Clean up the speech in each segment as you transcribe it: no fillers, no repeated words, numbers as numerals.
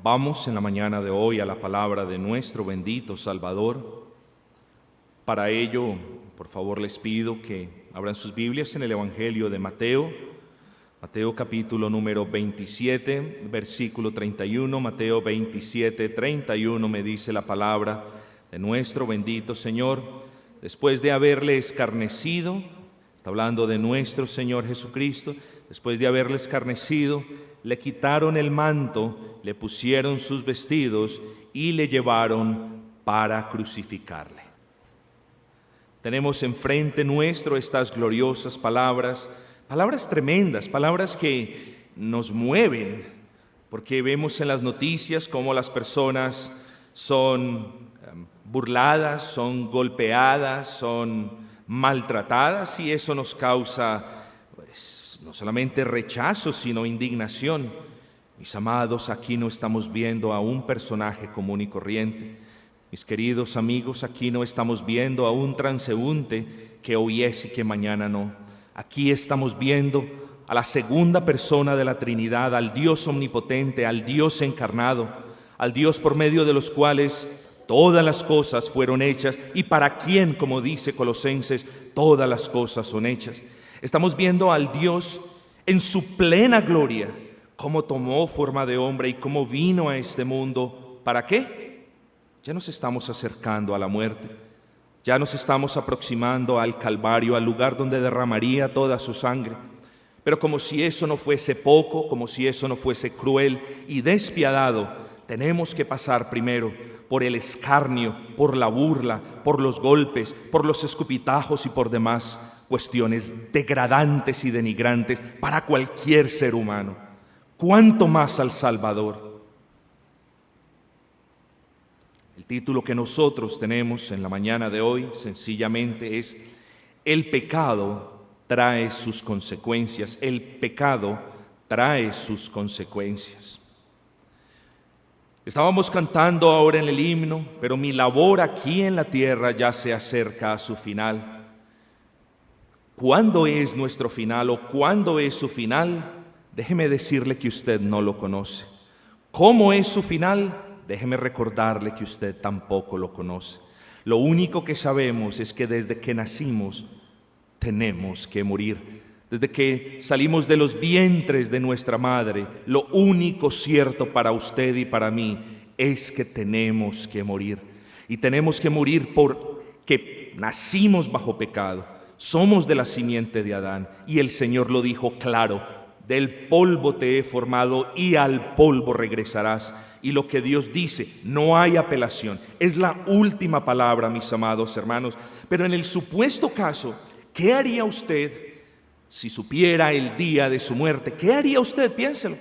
Vamos en la mañana de hoy a la palabra de nuestro bendito Salvador. Para ello, por favor, les pido que abran sus Biblias en el Evangelio de Mateo. Mateo capítulo número 27, versículo 31. Mateo 27, 31 me dice la palabra de nuestro bendito Señor. Después de haberle escarnecido, está hablando de nuestro Señor Jesucristo, después de haberle escarnecido, le quitaron el manto, le pusieron sus vestidos y le llevaron para crucificarle. Tenemos enfrente nuestro estas gloriosas palabras, palabras tremendas, palabras que nos mueven, porque vemos en las noticias cómo las personas son burladas, son golpeadas, son maltratadas, y eso nos causa no solamente rechazo, sino indignación. Mis amados, aquí no estamos viendo a un personaje común y corriente. Mis queridos amigos, aquí no estamos viendo a un transeúnte que hoy es y que mañana no. Aquí estamos viendo a la segunda persona de la Trinidad, al Dios omnipotente, al Dios encarnado, al Dios por medio de los cuales todas las cosas fueron hechas y para quien, como dice Colosenses, todas las cosas son hechas. Estamos viendo al Dios en su plena gloria, cómo tomó forma de hombre y cómo vino a este mundo. ¿Para qué? Ya nos estamos acercando a la muerte, ya nos estamos aproximando al Calvario, al lugar donde derramaría toda su sangre. Pero como si eso no fuese poco, como si eso no fuese cruel y despiadado, tenemos que pasar primero por el escarnio, por la burla, por los golpes, por los escupitajos y por demás cuestiones degradantes y denigrantes para cualquier ser humano. ¿Cuánto más al Salvador? El título que nosotros tenemos en la mañana de hoy sencillamente es: el pecado trae sus consecuencias. El pecado trae sus consecuencias. Estábamos cantando ahora en el himno, pero mi labor aquí en la tierra ya se acerca a su final. ¿Cuándo es nuestro final o cuándo es su final? Déjeme decirle que usted no lo conoce. ¿Cómo es su final? Déjeme recordarle que usted tampoco lo conoce. Lo único que sabemos es que desde que nacimos tenemos que morir. Desde que salimos de los vientres de nuestra madre, lo único cierto para usted y para mí es que tenemos que morir. Y tenemos que morir porque nacimos bajo pecado. Somos de la simiente de Adán, y el Señor lo dijo claro: del polvo te he formado y al polvo regresarás. Y lo que Dios dice, no hay apelación, es la última palabra, mis amados hermanos. Pero en el supuesto caso, ¿qué haría usted si supiera el día de su muerte? ¿Qué haría usted? Piénselo.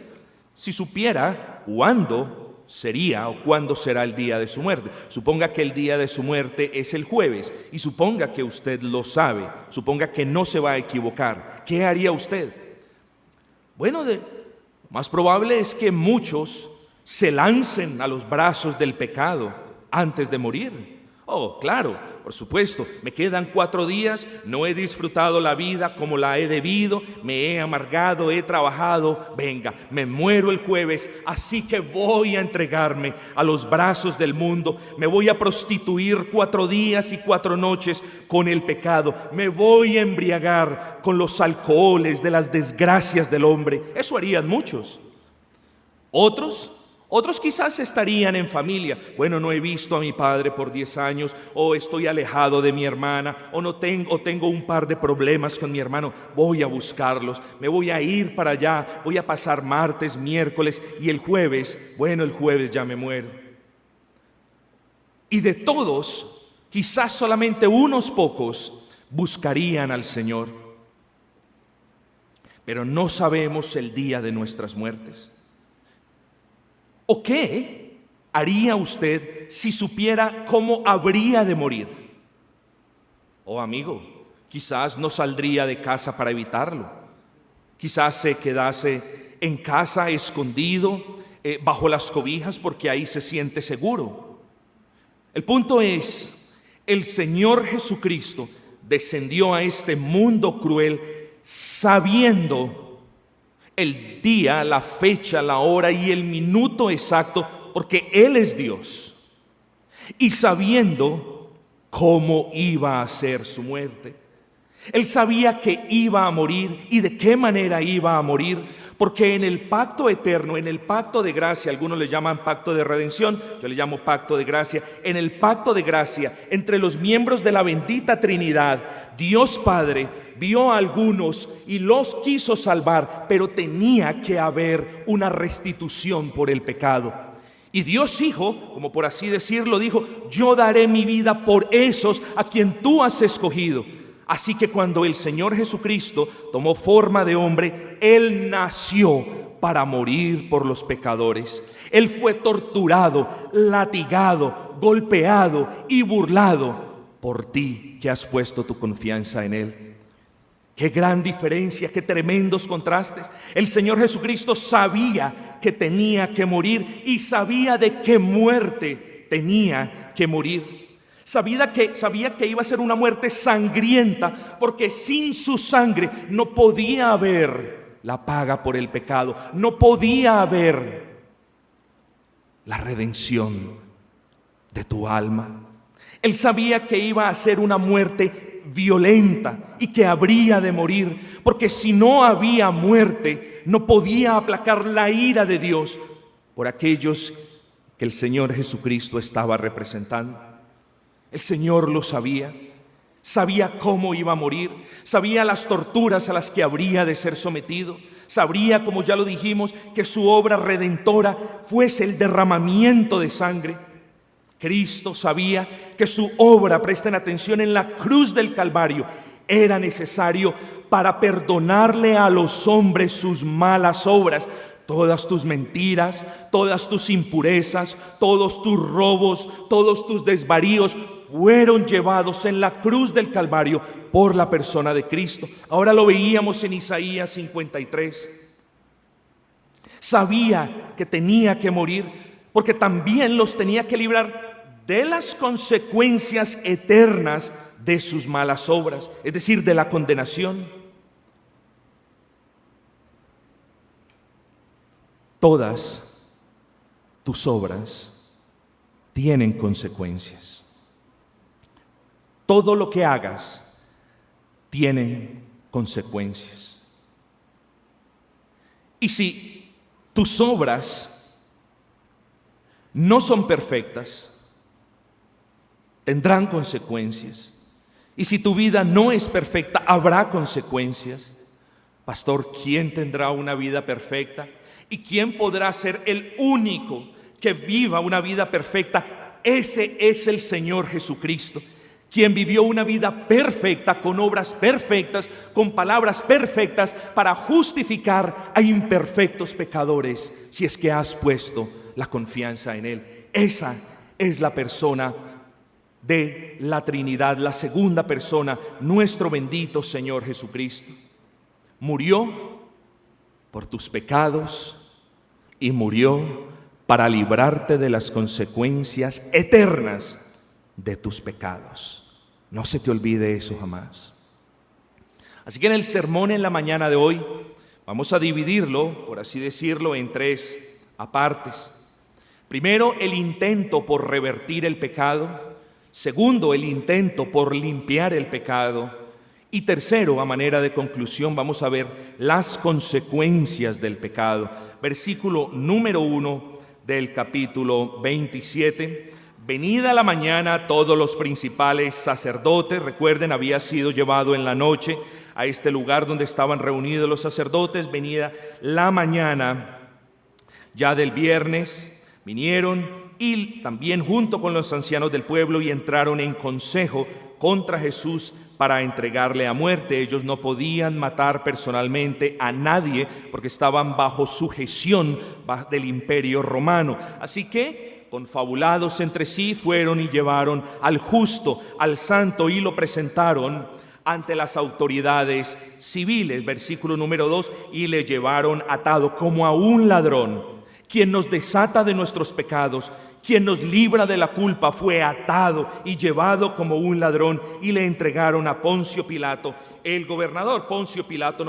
Si supiera cuándo sería o cuándo será el día de su muerte. Suponga que el día de su muerte es el jueves y suponga que usted lo sabe, suponga que no se va a equivocar. ¿Qué haría usted? Bueno, lo más probable es que muchos se lancen a los brazos del pecado antes de morir. Oh, claro, por supuesto, me quedan 4 días, no he disfrutado la vida como la he debido, me he amargado, he trabajado, venga, me muero el jueves, así que voy a entregarme a los brazos del mundo, me voy a prostituir 4 días y 4 noches con el pecado, me voy a embriagar con los alcoholes de las desgracias del hombre. Eso harían muchos. Otros quizás estarían en familia. Bueno, no he visto a mi padre por 10 años, o estoy alejado de mi hermana, o tengo un par de problemas con mi hermano. Voy a buscarlos, me voy a ir para allá, voy a pasar martes, miércoles y el jueves ya me muero. Y de todos, quizás solamente unos pocos buscarían al Señor. Pero no sabemos el día de nuestras muertes. ¿O qué haría usted si supiera cómo habría de morir? Oh, amigo, quizás no saldría de casa para evitarlo. Quizás se quedase en casa escondido, bajo las cobijas, porque ahí se siente seguro. El punto es, el Señor Jesucristo descendió a este mundo cruel sabiendo el día, la fecha, la hora y el minuto exacto, porque Él es Dios. Y sabiendo cómo iba a ser su muerte. Él sabía que iba a morir y de qué manera iba a morir, porque en el pacto eterno, en el pacto de gracia, algunos le llaman pacto de redención, yo le llamo pacto de gracia, en el pacto de gracia entre los miembros de la bendita Trinidad, Dios Padre vio a algunos y los quiso salvar, pero tenía que haber una restitución por el pecado. Y Dios Hijo, como por así decirlo, dijo: yo daré mi vida por esos a quien tú has escogido. Así que cuando el Señor Jesucristo tomó forma de hombre, Él nació para morir por los pecadores. Él fue torturado, latigado, golpeado y burlado por ti que has puesto tu confianza en Él. Qué gran diferencia, qué tremendos contrastes. El Señor Jesucristo sabía que tenía que morir y sabía de qué muerte tenía que morir. Sabía que iba a ser una muerte sangrienta, porque sin su sangre no podía haber la paga por el pecado, no podía haber la redención de tu alma. Él sabía que iba a ser una muerte violenta y que habría de morir, porque si no había muerte, no podía aplacar la ira de Dios por aquellos que el Señor Jesucristo estaba representando. El Señor lo sabía, sabía cómo iba a morir, sabía las torturas a las que habría de ser sometido, sabría, como ya lo dijimos, que su obra redentora fuese el derramamiento de sangre. Cristo sabía que su obra, presten atención, en la cruz del Calvario era necesario para perdonarle a los hombres sus malas obras. Todas tus mentiras, todas tus impurezas, todos tus robos, todos tus desvaríos fueron llevados en la cruz del Calvario por la persona de Cristo. Ahora lo veíamos en Isaías 53. Sabía que tenía que morir porque también los tenía que librar de las consecuencias eternas de sus malas obras, es decir, de la condenación. Todas tus obras tienen consecuencias. Todo lo que hagas tiene consecuencias. Y si tus obras no son perfectas, tendrán consecuencias. Y si tu vida no es perfecta, habrá consecuencias. Pastor, ¿quién tendrá una vida perfecta? ¿Y quién podrá ser el único que viva una vida perfecta? Ese es el Señor Jesucristo, quien vivió una vida perfecta, con obras perfectas, con palabras perfectas, para justificar a imperfectos pecadores, si es que has puesto la confianza en Él. Esa es la persona de la Trinidad, la segunda persona, nuestro bendito Señor Jesucristo. Murió por tus pecados y murió para librarte de las consecuencias eternas de tus pecados. No se te olvide eso jamás. Así que en el sermón en la mañana de hoy vamos a dividirlo, por así decirlo, en tres apartes. Primero, el intento por revertir el pecado. Segundo, el intento por limpiar el pecado. Y tercero, a manera de conclusión, vamos a ver las consecuencias del pecado. Versículo número 1 del capítulo 27. Venida la mañana, todos los principales sacerdotes, recuerden, había sido llevado en la noche a este lugar donde estaban reunidos los sacerdotes. Venida la mañana ya del viernes, vinieron y también junto con los ancianos del pueblo y entraron en consejo contra Jesús para entregarle a muerte. Ellos no podían matar personalmente a nadie porque estaban bajo sujeción del imperio romano. Así que, confabulados entre sí, fueron y llevaron al justo, al santo, y lo presentaron ante las autoridades civiles. Versículo número 2, y le llevaron atado como a un ladrón. Quien nos desata de nuestros pecados, quien nos libra de la culpa, fue atado y llevado como un ladrón, y le entregaron a Poncio Pilato, el gobernador. Poncio Pilato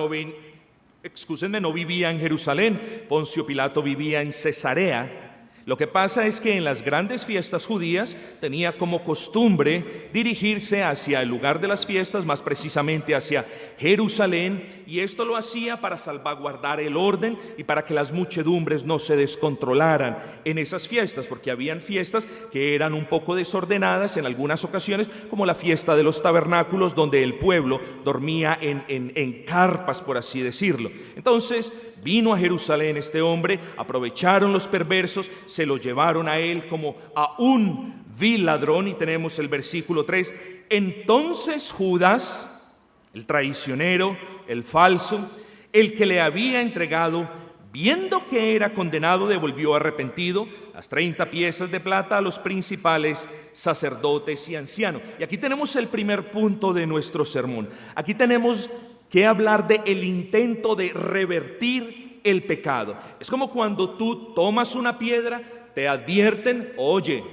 excúsenme, no vivía en Jerusalén, Poncio Pilato vivía en Cesarea. Lo que pasa es que en las grandes fiestas judías tenía como costumbre dirigirse hacia el lugar de las fiestas, más precisamente hacia Jerusalén, y esto lo hacía para salvaguardar el orden y para que las muchedumbres no se descontrolaran en esas fiestas, porque habían fiestas que eran un poco desordenadas en algunas ocasiones, como la fiesta de los tabernáculos, donde el pueblo dormía en carpas, por así decirlo. Entonces vino a Jerusalén este hombre, aprovecharon los perversos, se lo llevaron a él como a un vil ladrón, y tenemos el versículo 3. Entonces Judas, el traicionero, el falso, el que le había entregado, viendo que era condenado, devolvió arrepentido las 30 piezas de plata a los principales sacerdotes y ancianos. Y aquí tenemos el primer punto de nuestro sermón. Aquí tenemos que hablar de el intento de revertir el pecado. Es como cuando tú tomas una piedra, te advierten, oye,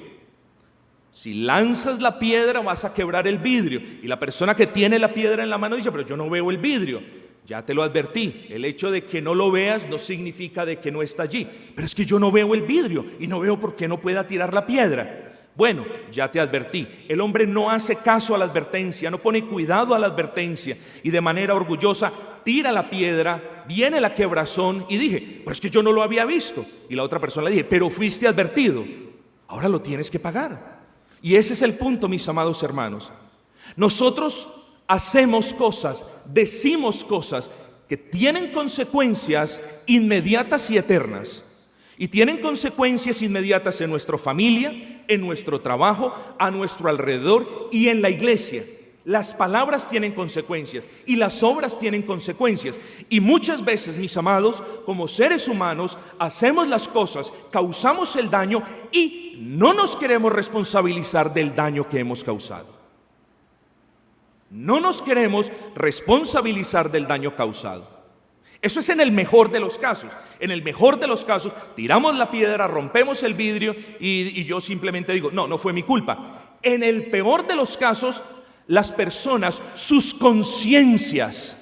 si lanzas la piedra vas a quebrar el vidrio, y la persona que tiene la piedra en la mano dice, pero yo no veo el vidrio. Ya te lo advertí, el hecho de que no lo veas no significa de que no está allí, pero es que yo no veo el vidrio y no veo por qué no pueda tirar la piedra. Bueno, ya te advertí. El hombre no hace caso a la advertencia, no pone cuidado a la advertencia, y de manera orgullosa tira la piedra, viene la quebrazón, y dije, pero es que yo no lo había visto. Y la otra persona le dije, pero fuiste advertido, ahora lo tienes que pagar. Y ese es el punto, mis amados hermanos. Nosotros hacemos cosas, decimos cosas que tienen consecuencias inmediatas y eternas. Y tienen consecuencias inmediatas en nuestra familia, en nuestro trabajo, a nuestro alrededor y en la iglesia. Las palabras tienen consecuencias y las obras tienen consecuencias. Y muchas veces, mis amados, como seres humanos, hacemos las cosas, causamos el daño y no nos queremos responsabilizar del daño que hemos causado. No nos queremos responsabilizar del daño causado. Eso es en el mejor de los casos. En el mejor de los casos, tiramos la piedra, rompemos el vidrio y yo simplemente digo, no fue mi culpa. En el peor de los casos, las personas, sus conciencias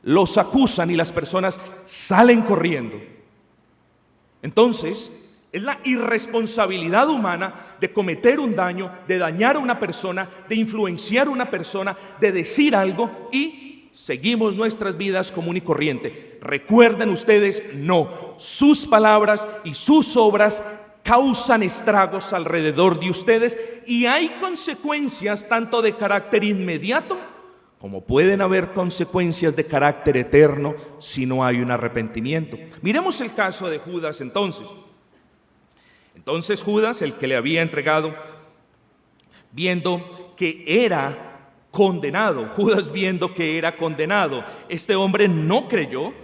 los acusan y las personas salen corriendo. Entonces, es la irresponsabilidad humana de cometer un daño, de dañar a una persona, de influenciar a una persona, de decir algo y seguimos nuestras vidas común y corriente. Recuerden ustedes, no, sus palabras y sus obras causan estragos alrededor de ustedes y hay consecuencias tanto de carácter inmediato como pueden haber consecuencias de carácter eterno si no hay un arrepentimiento. Miremos el caso de Judas entonces. Entonces Judas, el que le había entregado, viendo que era condenado, este hombre no creyó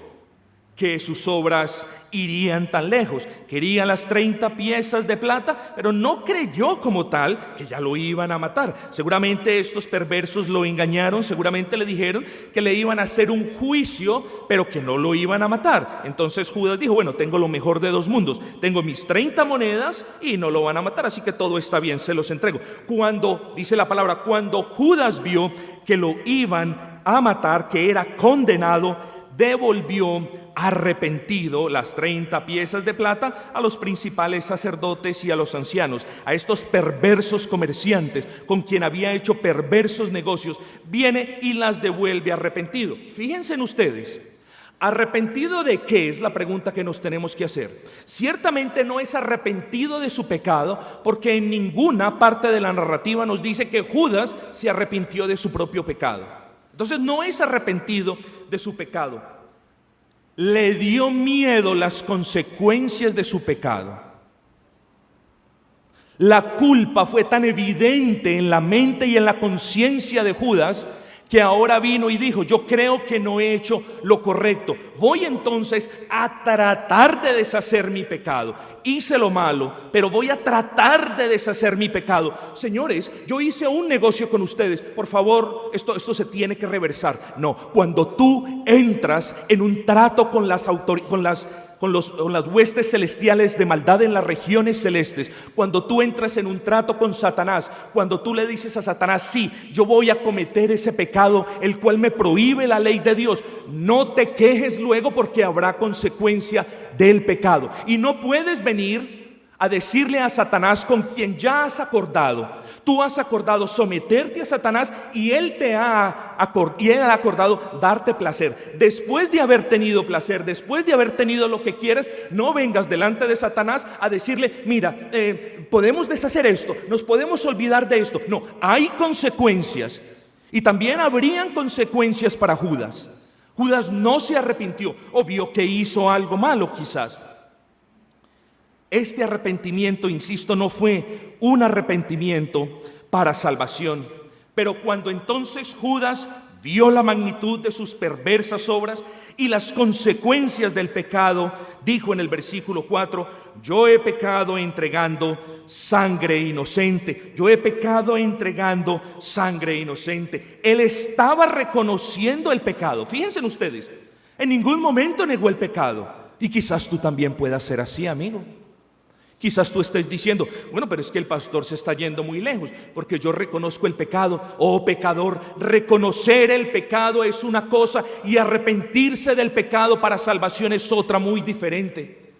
que sus obras irían tan lejos. Quería las 30 piezas de plata, pero no creyó como tal que ya lo iban a matar. Seguramente estos perversos lo engañaron, seguramente le dijeron que le iban a hacer un juicio, pero que no lo iban a matar. Entonces Judas dijo, bueno, tengo lo mejor de dos mundos, tengo mis 30 monedas y no lo van a matar, así que todo está bien, se los entrego. Cuando, dice la palabra, cuando Judas vio que lo iban a matar, que era condenado, devolvió arrepentido las 30 piezas de plata a los principales sacerdotes y a los ancianos, a estos perversos comerciantes con quien había hecho perversos negocios, viene y las devuelve arrepentido. Fíjense en ustedes, ¿arrepentido de qué? Es la pregunta que nos tenemos que hacer. Ciertamente no es arrepentido de su pecado, porque en ninguna parte de la narrativa nos dice que Judas se arrepintió de su propio pecado. Entonces no es arrepentido de su pecado. Le dio miedo las consecuencias de su pecado. La culpa fue tan evidente en la mente y en la conciencia de Judas que ahora vino y dijo, yo creo que no he hecho lo correcto. Voy entonces a tratar de deshacer mi pecado. Hice lo malo, pero voy a tratar de deshacer mi pecado. Señores, yo hice un negocio con ustedes. Por favor, esto se tiene que reversar. No, cuando tú entras en un trato con las con las huestes celestiales de maldad en las regiones celestes. Cuando tú entras en un trato con Satanás, cuando tú le dices a Satanás: sí, yo voy a cometer ese pecado, el cual me prohíbe la ley de Dios, no te quejes luego, porque habrá consecuencia del pecado. Y no puedes venir a decirle a Satanás, con quien ya has acordado. Tú has acordado someterte a Satanás y él ha acordado darte placer. Después de haber tenido placer, después de haber tenido lo que quieres, no vengas delante de Satanás a decirle: mira, podemos deshacer esto, nos podemos olvidar de esto. No, hay consecuencias. Y también habrían consecuencias para Judas. Judas no se arrepintió, o vio que hizo algo malo quizás. Este arrepentimiento, insisto, no fue un arrepentimiento para salvación. Pero cuando entonces Judas vio la magnitud de sus perversas obras y las consecuencias del pecado, dijo en el versículo 4: yo he pecado entregando sangre inocente. Yo he pecado entregando sangre inocente. Él estaba reconociendo el pecado. Fíjense ustedes, en ningún momento negó el pecado. Y quizás tú también puedas ser así, amigo. Quizás tú estés diciendo: bueno, pero es que el pastor se está yendo muy lejos, porque yo reconozco el pecado. Oh pecador, reconocer el pecado es una cosa y arrepentirse del pecado para salvación es otra muy diferente.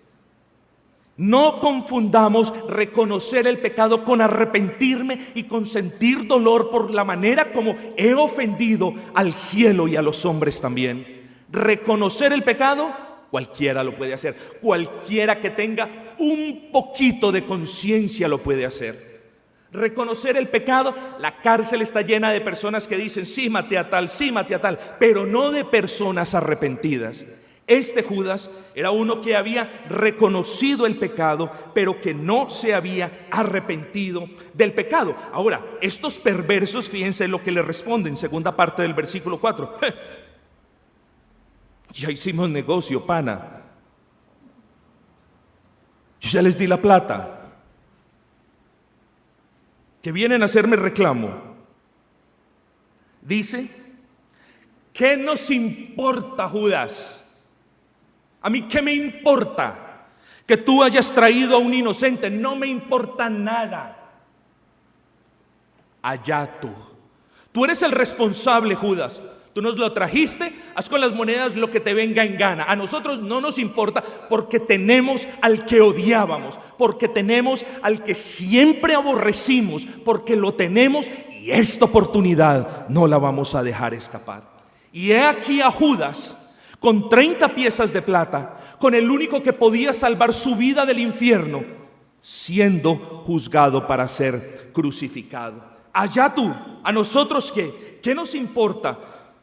No confundamos reconocer el pecado con arrepentirme y con sentir dolor por la manera como he ofendido al cielo y a los hombres también. Reconocer el pecado, cualquiera lo puede hacer. Cualquiera que tenga un poquito de conciencia lo puede hacer. Reconocer el pecado, la cárcel está llena de personas que dicen: sí, maté a tal, sí, maté a tal, pero no de personas arrepentidas. Este Judas era uno que había reconocido el pecado, pero que no se había arrepentido del pecado. Ahora, estos perversos, fíjense lo que le responden, segunda parte del versículo 4. Ya hicimos negocio, pana. Yo ya les di la plata. Que vienen a hacerme reclamo. Dice: ¿qué nos importa, Judas? A mí, ¿qué me importa que tú hayas traído a un inocente? No me importa nada. Allá tú. Tú eres el responsable, Judas. Tú nos lo trajiste, haz con las monedas lo que te venga en gana. A nosotros no nos importa, porque tenemos al que odiábamos, porque tenemos al que siempre aborrecimos, porque lo tenemos, y esta oportunidad no la vamos a dejar escapar. Y he aquí a Judas con 30 piezas de plata, con el único que podía salvar su vida del infierno, siendo juzgado para ser crucificado. Allá tú, ¿a nosotros qué? ¿Qué nos importa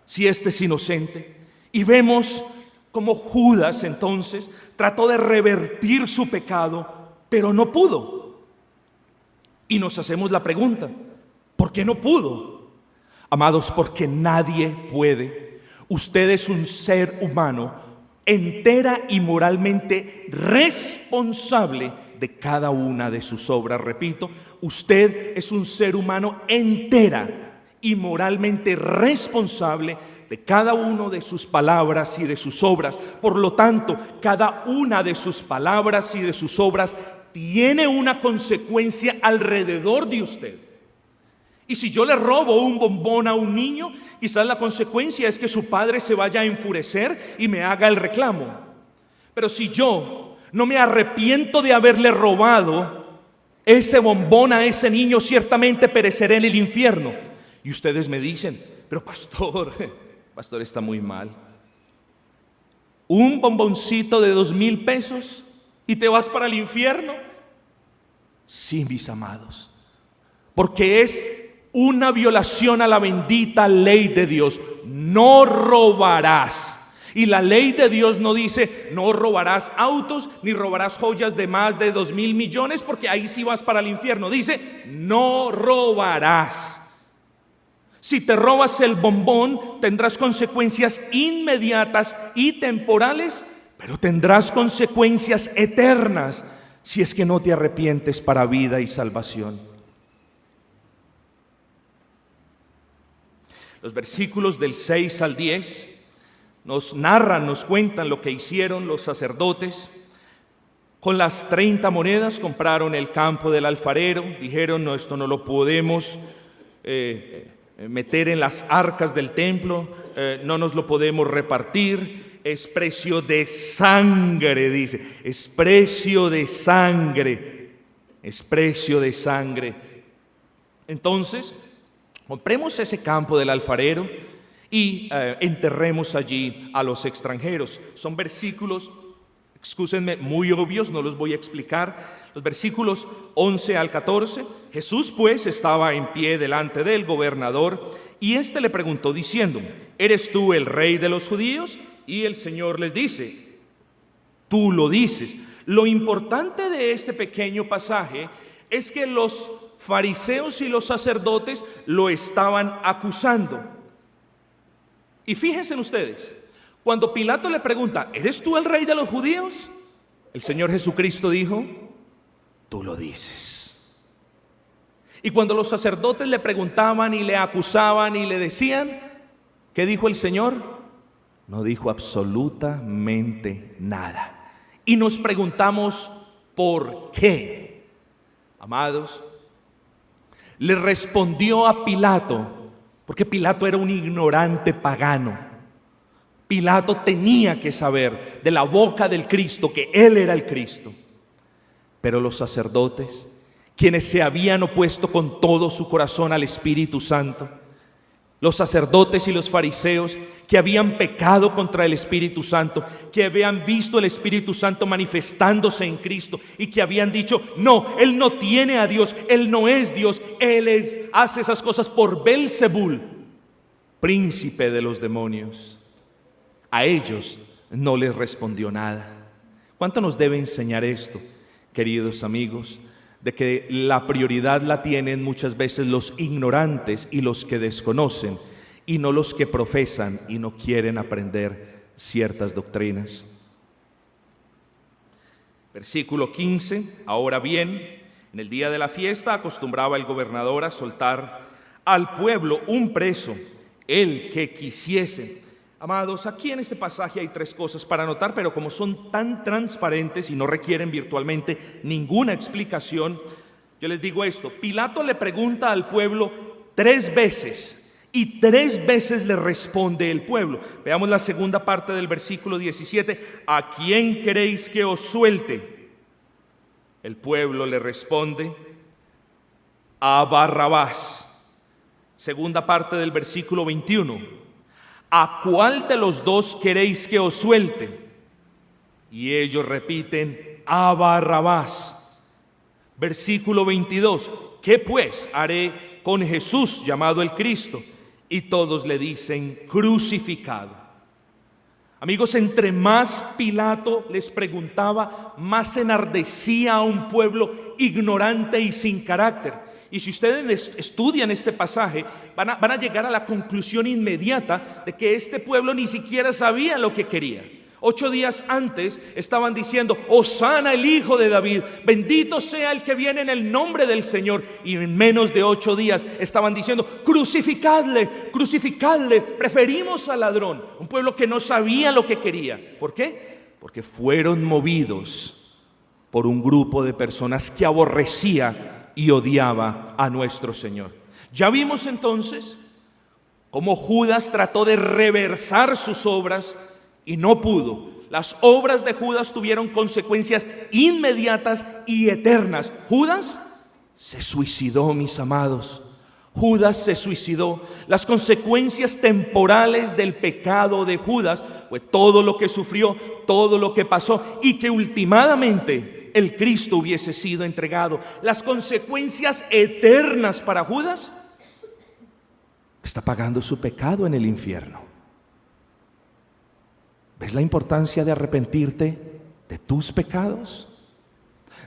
si este es inocente? Y vemos como Judas entonces trató de revertir su pecado, pero no pudo. Y nos hacemos la pregunta: ¿por qué no pudo? Amados, porque nadie puede. Usted es un ser humano entera y moralmente responsable de cada una de sus obras. Repito, usted es un ser humano entera y moralmente responsable de cada una de sus palabras y de sus obras. Por lo tanto, cada una de sus palabras y de sus obras tiene una consecuencia alrededor de usted. Y si yo le robo un bombón a un niño, quizás la consecuencia es que su padre se vaya a enfurecer y me haga el reclamo. Pero si yo no me arrepiento de haberle robado ese bombón a ese niño, ciertamente pereceré en el infierno. Y ustedes me dicen: pero pastor está muy mal. ¿Un bomboncito de 2,000 pesos y te vas para el infierno? Sí, mis amados, porque es una violación a la bendita ley de Dios. No robarás. Y la ley de Dios no dice: no robarás autos, ni robarás joyas de más de 2,000 millones, porque ahí sí vas para el infierno. Dice: no robarás. Si te robas el bombón, tendrás consecuencias inmediatas y temporales, pero tendrás consecuencias eternas si es que no te arrepientes para vida y salvación. Los versículos del 6 al 10 nos narran, nos cuentan lo que hicieron los sacerdotes. Con las 30 monedas compraron el campo del alfarero, dijeron: no, esto no lo podemos meter en las arcas del templo, no nos lo podemos repartir, es precio de sangre, dice, es precio de sangre, es precio de sangre. Entonces, compremos ese campo del alfarero y enterremos allí a los extranjeros. Son versículos, excúsenme, muy obvios, no los voy a explicar. Los versículos 11 al 14. Jesús pues estaba en pie delante del gobernador, y éste le preguntó diciendo: ¿eres tú el rey de los judíos? Y el Señor les dice: tú lo dices. Lo importante de este pequeño pasaje es que los fariseos y los sacerdotes lo estaban acusando. Y fíjense ustedes, cuando Pilato le pregunta: ¿eres tú el rey de los judíos?, el Señor Jesucristo dijo: tú lo dices. Y cuando los sacerdotes le preguntaban y le acusaban y le decían, ¿qué dijo el Señor? No dijo absolutamente nada. Y nos preguntamos, ¿por qué? Amados, le respondió a Pilato, porque Pilato era un ignorante pagano. Pilato tenía que saber de la boca del Cristo que él era el Cristo. Pero los sacerdotes, quienes se habían opuesto con todo su corazón al Espíritu Santo, los sacerdotes y los fariseos que habían pecado contra el Espíritu Santo, que habían visto el Espíritu Santo manifestándose en Cristo y que habían dicho: no, Él no tiene a Dios, Él no es Dios, Él hace esas cosas por Belzebul, príncipe de los demonios. A ellos no les respondió nada. ¿Cuánto nos debe enseñar esto, queridos amigos? De que la prioridad la tienen muchas veces los ignorantes y los que desconocen, y no los que profesan y no quieren aprender ciertas doctrinas. Versículo 15. Ahora bien, en el día de la fiesta acostumbraba el gobernador a soltar al pueblo un preso, el que quisiese. Amados, aquí en este pasaje hay 3 cosas para anotar, pero como son tan transparentes y no requieren virtualmente ninguna explicación, yo les digo esto: Pilato le pregunta al pueblo 3 veces y 3 veces le responde el pueblo. Veamos la segunda parte del versículo 17: ¿a quién queréis que os suelte? El pueblo le responde: a Barrabás. Segunda parte del versículo 21: ¿a cuál de los 2 queréis que os suelte? Y ellos repiten: a Barrabás. Versículo 22: ¿qué pues haré con Jesús llamado el Cristo? Y todos le dicen: crucificado. Amigos, entre más Pilato les preguntaba, más enardecía a un pueblo ignorante y sin carácter. Y si ustedes estudian este pasaje, van a llegar a la conclusión inmediata de que este pueblo ni siquiera sabía lo que quería. 8 días antes estaban diciendo: Hosana el Hijo de David, bendito sea el que viene en el nombre del Señor. Y en menos de 8 días estaban diciendo: crucificadle, crucificadle, preferimos al ladrón. Un pueblo que no sabía lo que quería. ¿Por qué? Porque fueron movidos por un grupo de personas que aborrecía y odiaba a nuestro Señor. Ya vimos entonces cómo Judas trató de reversar sus obras y no pudo. Las obras de Judas tuvieron consecuencias inmediatas y eternas. Judas se suicidó, mis amados. Judas se suicidó. Las consecuencias temporales del pecado de Judas fue todo lo que sufrió, todo lo que pasó, y que últimamente el Cristo hubiese sido entregado. Las consecuencias eternas para Judas: está pagando su pecado en el infierno. ¿Ves la importancia de arrepentirte de tus pecados?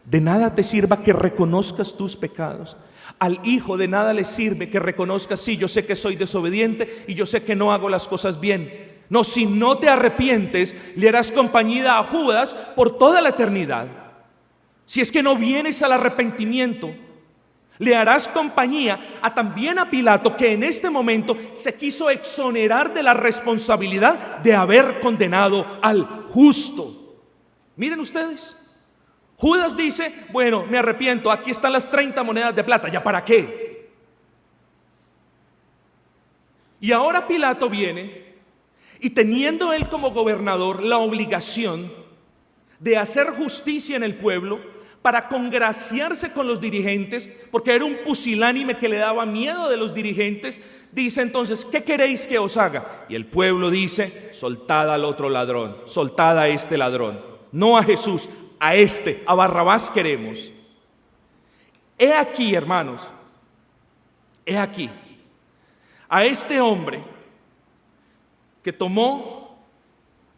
De nada te sirva que reconozcas tus pecados. Al hijo de nada le sirve que reconozcas: sí, yo sé que soy desobediente y yo sé que no hago las cosas bien. No, si no te arrepientes, le harás compañía a Judas por toda la eternidad. Si es que no vienes al arrepentimiento, Le harás compañía también a Pilato, que en este momento se quiso exonerar de la responsabilidad de haber condenado al justo. Miren ustedes, Judas dice, bueno, me arrepiento, aquí están las 30 monedas de plata, ¿ya para qué? Y ahora Pilato viene y, teniendo él como gobernador la obligación de hacer justicia en el pueblo, para congraciarse con los dirigentes, porque era un pusilánime que le daba miedo de los dirigentes, dice entonces, ¿qué queréis que os haga? Y el pueblo dice, soltad al otro ladrón, soltad a este ladrón, no a Jesús, a este, a Barrabás queremos. He aquí, hermanos, he aquí, a este hombre que tomó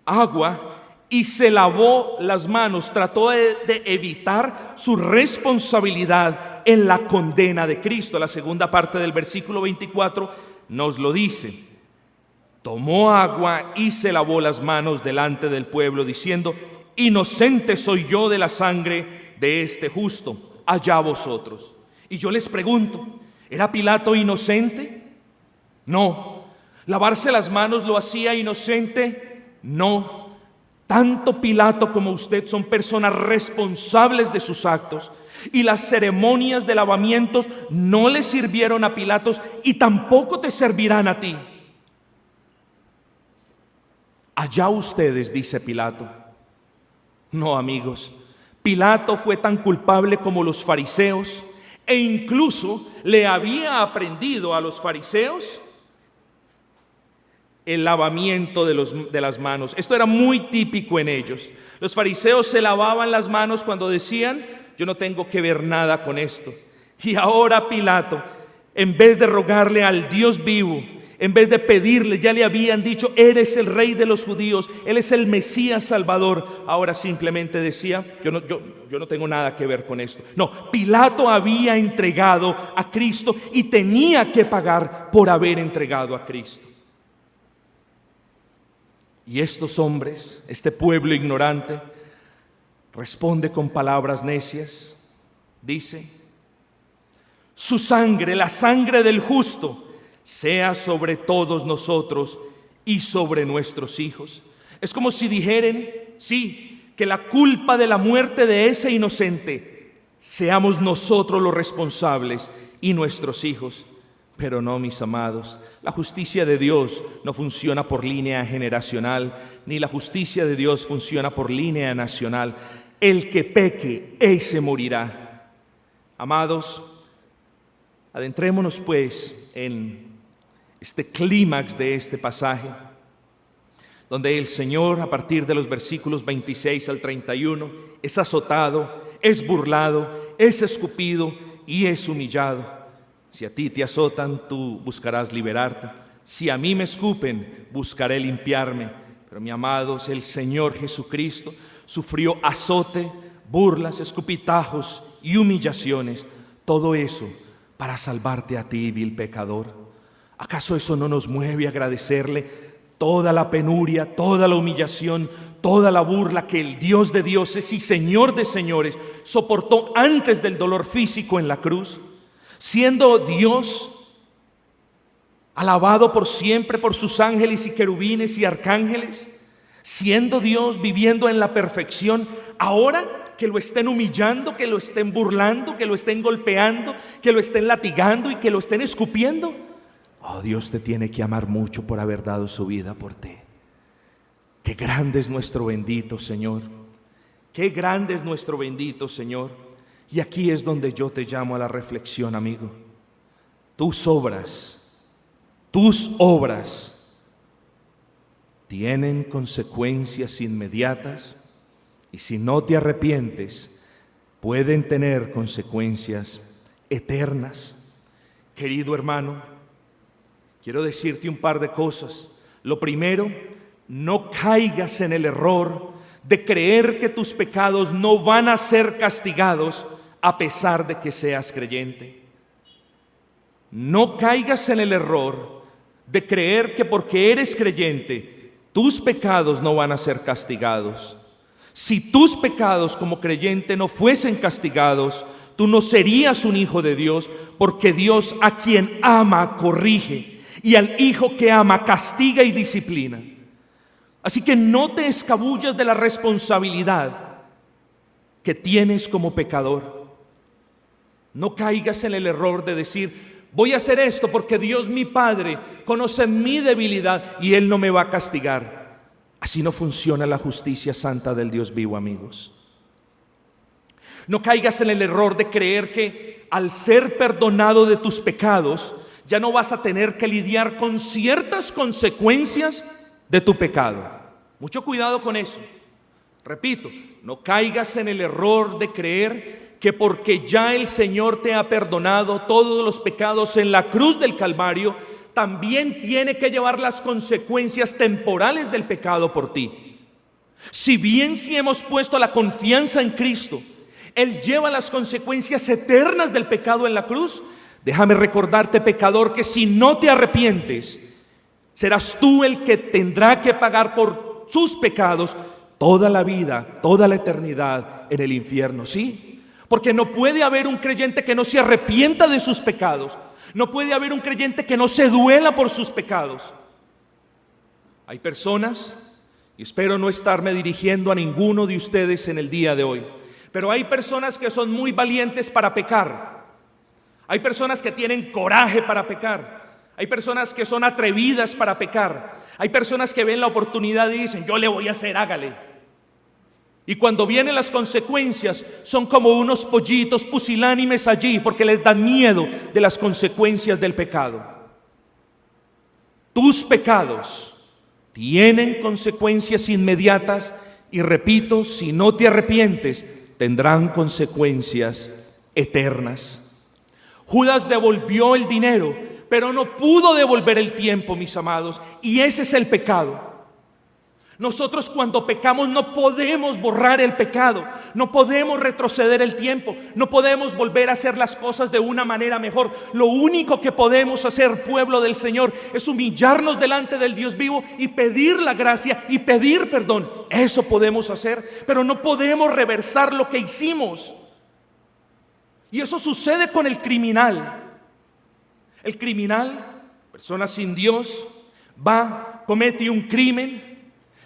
agua y se lavó las manos, trató de evitar su responsabilidad en la condena de Cristo. La segunda parte del versículo 24 nos lo dice. Tomó agua y se lavó las manos delante del pueblo, diciendo, inocente soy yo de la sangre de este justo, allá vosotros. Y yo les pregunto, ¿era Pilato inocente? No. ¿Lavarse las manos lo hacía inocente? No. Tanto Pilato como usted son personas responsables de sus actos, y las ceremonias de lavamientos no le sirvieron a Pilato y tampoco te servirán a ti. Allá ustedes, dice Pilato. No, amigos, Pilato fue tan culpable como los fariseos, e incluso le había aprendido a los fariseos el lavamiento de las manos. Esto era muy típico en ellos. Los fariseos se lavaban las manos cuando decían, yo no tengo que ver nada con esto. Y ahora Pilato, en vez de rogarle al Dios vivo, en vez de pedirle, ya le habían dicho, eres el rey de los judíos, él es el Mesías Salvador. Ahora simplemente decía, yo no tengo nada que ver con esto. No, Pilato había entregado a Cristo y tenía que pagar por haber entregado a Cristo. Y estos hombres, este pueblo ignorante, responde con palabras necias. Dice, su sangre, la sangre del justo, sea sobre todos nosotros y sobre nuestros hijos. Es como si dijeran, sí, que la culpa de la muerte de ese inocente seamos nosotros los responsables y nuestros hijos. Pero no, mis amados, la justicia de Dios no funciona por línea generacional, ni la justicia de Dios funciona por línea nacional. El que peque, ese morirá. Amados, adentrémonos pues en este clímax de este pasaje, donde el Señor, a partir de los versículos 26 al 31, es azotado, es burlado, es escupido y es humillado. Si a ti te azotan, tú buscarás liberarte. Si a mí me escupen, buscaré limpiarme. Pero mi amados, el Señor Jesucristo sufrió azote, burlas, escupitajos y humillaciones. Todo eso para salvarte a ti, vil pecador. ¿Acaso eso no nos mueve a agradecerle toda la penuria, toda la humillación, toda la burla que el Dios de dioses y Señor de señores soportó antes del dolor físico en la cruz? Siendo Dios, alabado por siempre por sus ángeles y querubines y arcángeles, siendo Dios, viviendo en la perfección, ahora que lo estén humillando, que lo estén burlando, que lo estén golpeando, que lo estén latigando y que lo estén escupiendo, oh, Dios te tiene que amar mucho por haber dado su vida por ti. Qué grande es nuestro bendito Señor, qué grande es nuestro bendito Señor. Y aquí es donde yo te llamo a la reflexión, amigo. Tus obras tienen consecuencias inmediatas, y si no te arrepientes, pueden tener consecuencias eternas. Querido hermano, quiero decirte un par de cosas. Lo primero, no caigas en el error de creer que tus pecados no van a ser castigados a pesar de que seas creyente. No caigas en el error de creer que porque eres creyente, tus pecados no van a ser castigados. Si tus pecados como creyente no fuesen castigados, tú no serías un hijo de Dios, porque Dios a quien ama corrige, y al hijo que ama castiga y disciplina. Así que no te escabullas de la responsabilidad que tienes como pecador. No caigas en el error de decir: voy a hacer esto porque Dios mi Padre conoce mi debilidad y Él no me va a castigar. Así no funciona la justicia santa del Dios vivo, amigos. No caigas en el error de creer que al ser perdonado de tus pecados ya no vas a tener que lidiar con ciertas consecuencias de tu pecado. Mucho cuidado con eso. Repito, no caigas en el error de creer que porque ya el Señor te ha perdonado todos los pecados en la cruz del Calvario, también tiene que llevar las consecuencias temporales del pecado por ti. Si bien si hemos puesto la confianza en Cristo, Él lleva las consecuencias eternas del pecado en la cruz, déjame recordarte, pecador, que si no te arrepientes, serás tú el que tendrá que pagar por sus pecados toda la vida, toda la eternidad en el infierno. Sí, porque no puede haber un creyente que no se arrepienta de sus pecados. No puede haber un creyente que no se duela por sus pecados. Hay personas, y espero no estarme dirigiendo a ninguno de ustedes en el día de hoy, pero hay personas que son muy valientes para pecar. Hay personas que tienen coraje para pecar. Hay personas que son atrevidas para pecar. Hay personas que ven la oportunidad y dicen: yo le voy a hacer, hágale. Y cuando vienen las consecuencias, son como unos pollitos pusilánimes allí, porque les dan miedo de las consecuencias del pecado. Tus pecados tienen consecuencias inmediatas y, repito, si no te arrepientes, tendrán consecuencias eternas. Judas devolvió el dinero, pero no pudo devolver el tiempo, mis amados, y ese es el pecado. Nosotros cuando pecamos no podemos borrar el pecado, no podemos retroceder el tiempo, no podemos volver a hacer las cosas de una manera mejor. Lo único que podemos hacer, pueblo del Señor, es humillarnos delante del Dios vivo y pedir la gracia y pedir perdón. Eso podemos hacer, pero no podemos reversar lo que hicimos. Y eso sucede con el criminal. El criminal, persona sin Dios, va, comete un crimen.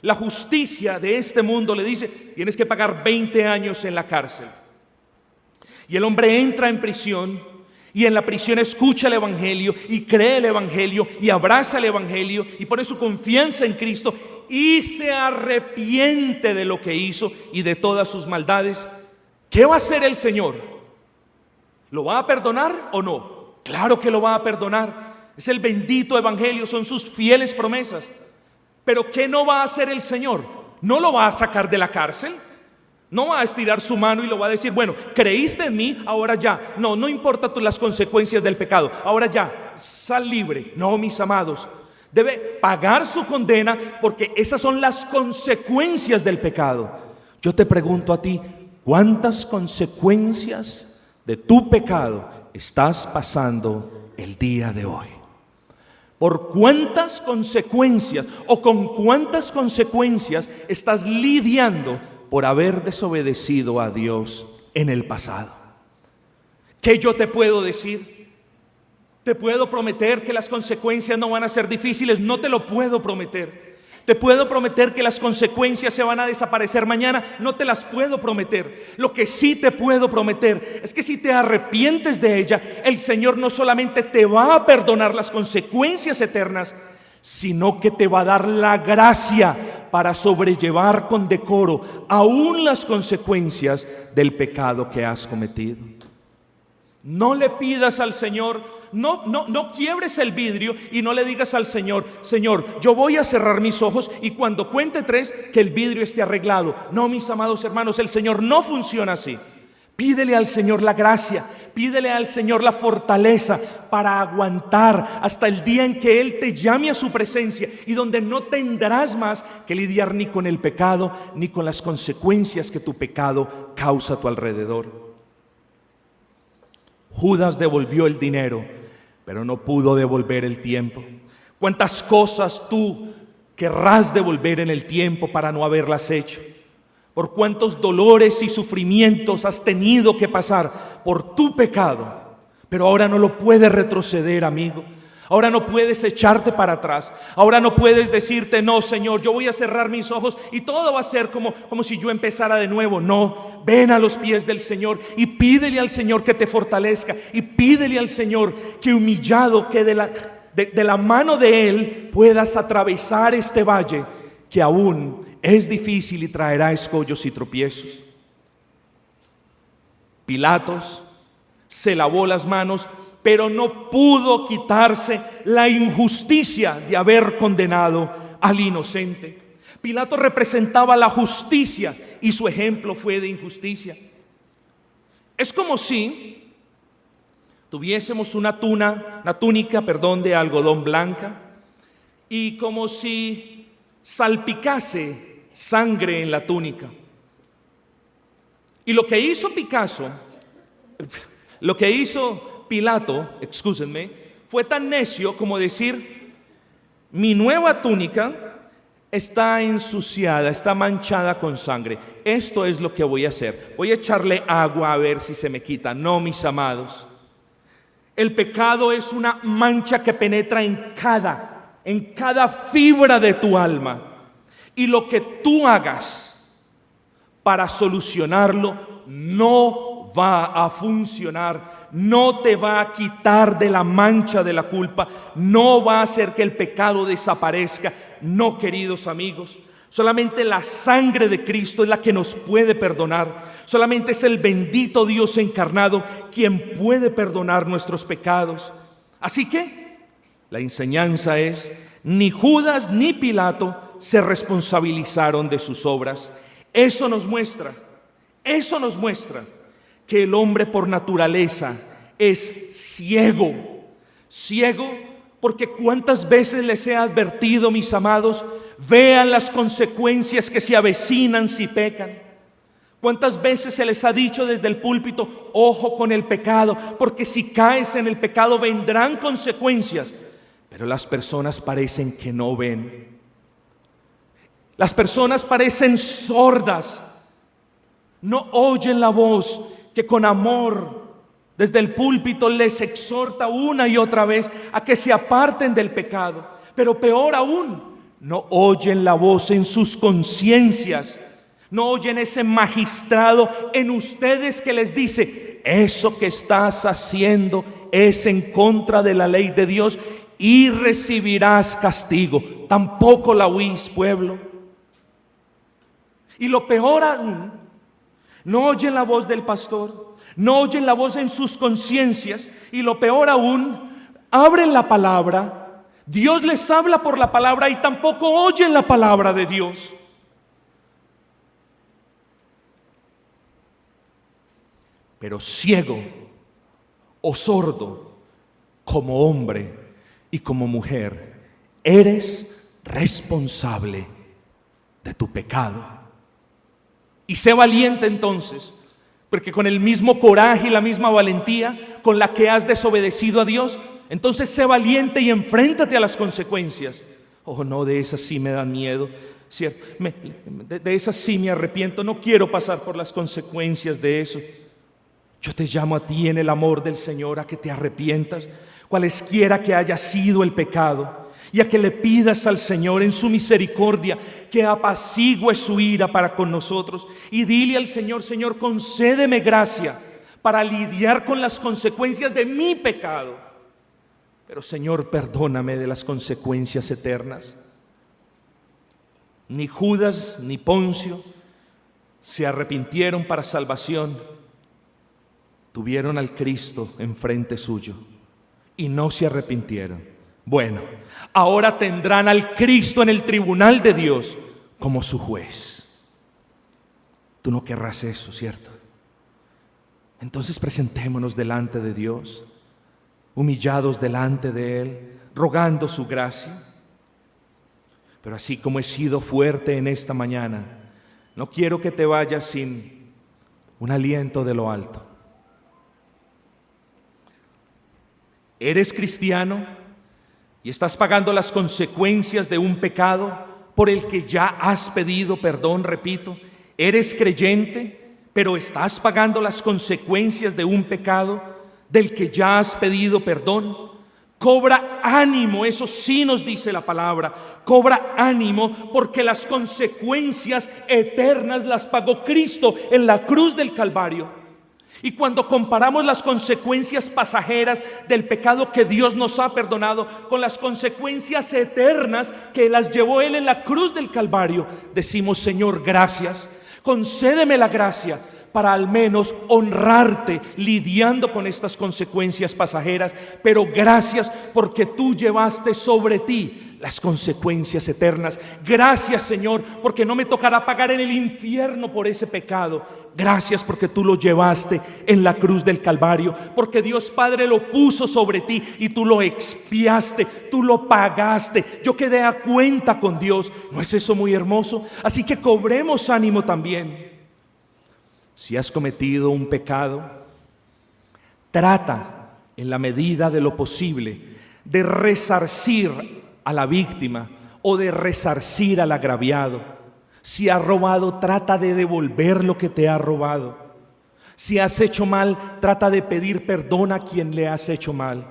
La justicia de este mundo le dice: tienes que pagar 20 años en la cárcel. Y el hombre entra en prisión, y en la prisión escucha el Evangelio y cree el Evangelio y abraza el Evangelio y pone su confianza en Cristo y se arrepiente de lo que hizo y de todas sus maldades. ¿Qué va a hacer el Señor? ¿Lo va a perdonar o no? Claro que lo va a perdonar. Es el bendito Evangelio, son sus fieles promesas. Pero ¿qué no va a hacer el Señor? ¿No lo va a sacar de la cárcel? ¿No va a estirar su mano y lo va a decir: bueno, creíste en mí, ahora ya? No importa las consecuencias del pecado, ahora ya, sal libre. No, mis amados, debe pagar su condena, porque esas son las consecuencias del pecado. Yo te pregunto a ti: ¿cuántas consecuencias de tu pecado estás pasando el día de hoy? ¿Por cuántas consecuencias o con cuántas consecuencias estás lidiando por haber desobedecido a Dios en el pasado? ¿Qué yo te puedo decir? ¿Te puedo prometer que las consecuencias no van a ser difíciles? No te lo puedo prometer. ¿Te puedo prometer que las consecuencias se van a desaparecer mañana? No te las puedo prometer. Lo que sí te puedo prometer es que si te arrepientes de ella, el Señor no solamente te va a perdonar las consecuencias eternas, sino que te va a dar la gracia para sobrellevar con decoro aún las consecuencias del pecado que has cometido. No le pidas al Señor, no quiebres el vidrio y no le digas al Señor: Señor, yo voy a cerrar mis ojos y cuando cuente 3 que el vidrio esté arreglado. No, mis amados hermanos, el Señor no funciona así. Pídele al Señor la gracia, pídele al Señor la fortaleza para aguantar hasta el día en que Él te llame a su presencia y donde no tendrás más que lidiar ni con el pecado ni con las consecuencias que tu pecado causa a tu alrededor. Judas devolvió el dinero, pero no pudo devolver el tiempo. ¿Cuántas cosas tú querrás devolver en el tiempo para no haberlas hecho? por cuántos dolores y sufrimientos has tenido que pasar por tu pecado, pero ahora no lo puedes retroceder, amigo. Ahora no puedes echarte para atrás. Ahora no puedes decirte, no, Señor, yo voy a cerrar mis ojos y todo va a ser como si yo empezara de nuevo. No, ven a los pies del Señor y pídele al Señor que te fortalezca. Y pídele al Señor que humillado, que de la mano de Él puedas atravesar este valle que aún es difícil y traerá escollos y tropiezos. Pilatos se lavó las manos, pero no pudo quitarse la injusticia de haber condenado al inocente. Pilato representaba la justicia y su ejemplo fue de injusticia. Es como si tuviésemos una túnica de algodón blanca y como si salpicase sangre en la túnica. Y lo que hizo Pilato, fue tan necio como decir: mi nueva túnica está ensuciada, está manchada con sangre. Esto es lo que voy a hacer. Voy a echarle agua a ver si se me quita. No, mis amados. El pecado es una mancha que penetra en cada fibra de tu alma. Y lo que tú hagas para solucionarlo no va a funcionar. No te va a quitar de la mancha de la culpa, no va a hacer que el pecado desaparezca. No, queridos amigos, solamente la sangre de Cristo es la que nos puede perdonar. Solamente es el bendito Dios encarnado quien puede perdonar nuestros pecados. Así que la enseñanza es: ni Judas ni Pilato se responsabilizaron de sus obras. Eso nos muestra que el hombre por naturaleza es ciego porque cuántas veces les he advertido, mis amados, vean las consecuencias que se avecinan si pecan. Cuántas veces se les ha dicho desde el púlpito: ojo con el pecado, porque si caes en el pecado vendrán consecuencias. Pero las personas parecen que no ven. Las personas parecen sordas, no oyen la voz que con amor desde el púlpito les exhorta una y otra vez a que se aparten del pecado. Pero peor aún, no oyen la voz en sus conciencias, no oyen ese magistrado en ustedes que les dice: eso que estás haciendo es en contra de la ley de Dios y recibirás castigo. Tampoco la oís, pueblo. Y lo peor aún, no oyen la voz del pastor, no oyen la voz en sus conciencias, y lo peor aún, abren la palabra, Dios les habla por la palabra y tampoco oyen la palabra de Dios. Pero ciego o sordo, como hombre y como mujer, eres responsable de tu pecado. Y sé valiente entonces, porque con el mismo coraje y la misma valentía con la que has desobedecido a Dios, entonces sé valiente y enfréntate a las consecuencias. Oh, no, de esas sí me dan miedo, ¿cierto? De esas sí me arrepiento, no quiero pasar por las consecuencias de eso. Yo te llamo a ti en el amor del Señor a que te arrepientas, cualesquiera que haya sido el pecado, y a que le pidas al Señor en su misericordia que apacigüe su ira para con nosotros. Y dile al Señor: Señor, concédeme gracia para lidiar con las consecuencias de mi pecado. Pero Señor, perdóname de las consecuencias eternas. Ni Judas ni Poncio se arrepintieron para salvación. Tuvieron al Cristo enfrente suyo y no se arrepintieron. Bueno, ahora tendrán al Cristo en el tribunal de Dios como su juez. Tú no querrás eso, ¿cierto? Entonces presentémonos delante de Dios, humillados delante de Él, rogando su gracia. Pero así como he sido fuerte en esta mañana, no quiero que te vayas sin un aliento de lo alto. ¿Eres cristiano y estás pagando las consecuencias de un pecado por el que ya has pedido perdón? Repito, Eres creyente, pero estás pagando las consecuencias de un pecado del que ya has pedido perdón. Cobra ánimo, eso sí nos dice la palabra. Cobra ánimo porque las consecuencias eternas las pagó Cristo en la cruz del Calvario. Y cuando comparamos las consecuencias pasajeras del pecado que Dios nos ha perdonado con las consecuencias eternas que las llevó Él en la cruz del Calvario, decimos: Señor, gracias. Concédeme la gracia para al menos honrarte lidiando con estas consecuencias pasajeras, pero gracias porque tú llevaste sobre ti las consecuencias eternas. Gracias, Señor, porque no me tocará pagar en el infierno por ese pecado. Gracias porque tú lo llevaste en la cruz del Calvario, porque Dios Padre lo puso sobre ti y tú lo expiaste, tú lo pagaste. Yo quedé a cuenta con Dios. ¿No es eso muy hermoso? Así que cobremos ánimo también. Si has cometido un pecado, trata en la medida de lo posible de resarcir a la víctima o de resarcir al agraviado. Si has robado, trata de devolver lo que te ha robado. Si has hecho mal, trata de pedir perdón a quien le has hecho mal.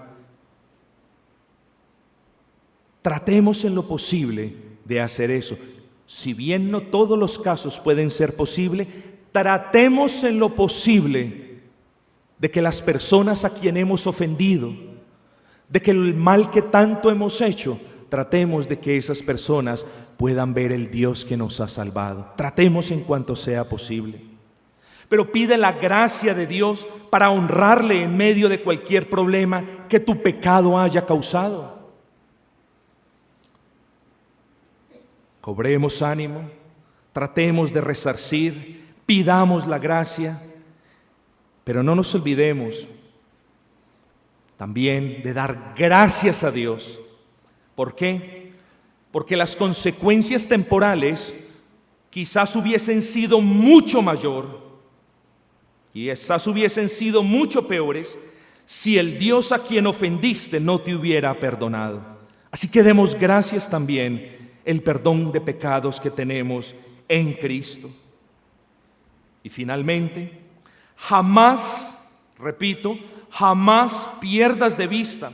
Tratemos en lo posible de hacer eso. Si bien no todos los casos pueden ser posibles, tratemos en lo posible de que las personas a quien hemos ofendido, de que el mal que tanto hemos hecho, tratemos de que esas personas puedan ver el Dios que nos ha salvado. Tratemos en cuanto sea posible. Pero pide la gracia de Dios para honrarle en medio de cualquier problema que tu pecado haya causado. Cobremos ánimo, tratemos de resarcir, pidamos la gracia, pero no nos olvidemos también de dar gracias a Dios. ¿Por qué? Porque las consecuencias temporales quizás hubiesen sido mucho mayor, quizás hubiesen sido mucho peores si el Dios a quien ofendiste no te hubiera perdonado. Así que demos gracias también el perdón de pecados que tenemos en Cristo. Y finalmente, jamás, repito, jamás pierdas de vista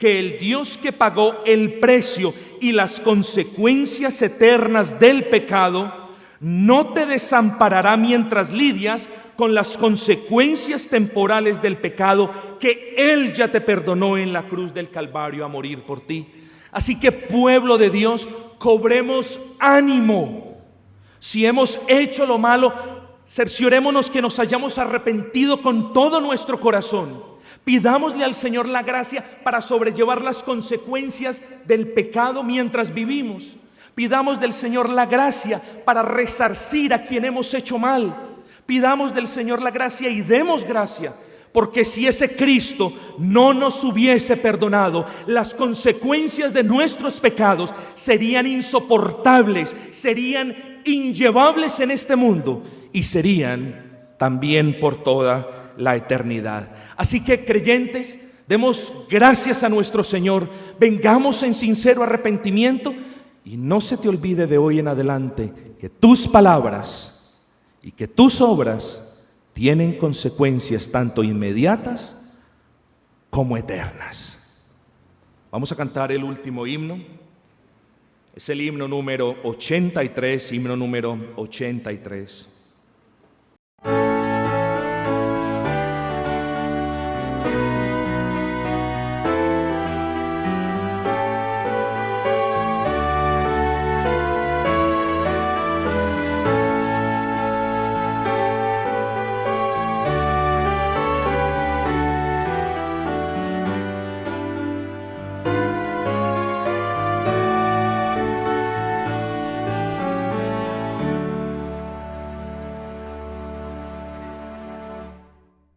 que el Dios que pagó el precio y las consecuencias eternas del pecado no te desamparará mientras lidias con las consecuencias temporales del pecado que Él ya te perdonó en la cruz del Calvario a morir por ti. Así que, pueblo de Dios, cobremos ánimo. Si hemos hecho lo malo, cerciorémonos que nos hayamos arrepentido con todo nuestro corazón. Pidámosle al Señor la gracia para sobrellevar las consecuencias del pecado mientras vivimos. Pidamos del Señor la gracia para resarcir a quien hemos hecho mal. Pidamos del Señor la gracia y demos gracia, porque si ese Cristo no nos hubiese perdonado, las consecuencias de nuestros pecados serían insoportables, serían inllevables en este mundo y serían también por toda la eternidad. Así que, creyentes, demos gracias a nuestro Señor, vengamos en sincero arrepentimiento y no se te olvide de hoy en adelante que tus palabras y que tus obras tienen consecuencias tanto inmediatas como eternas. Vamos a cantar el último himno. Es el himno número 83, himno número 83.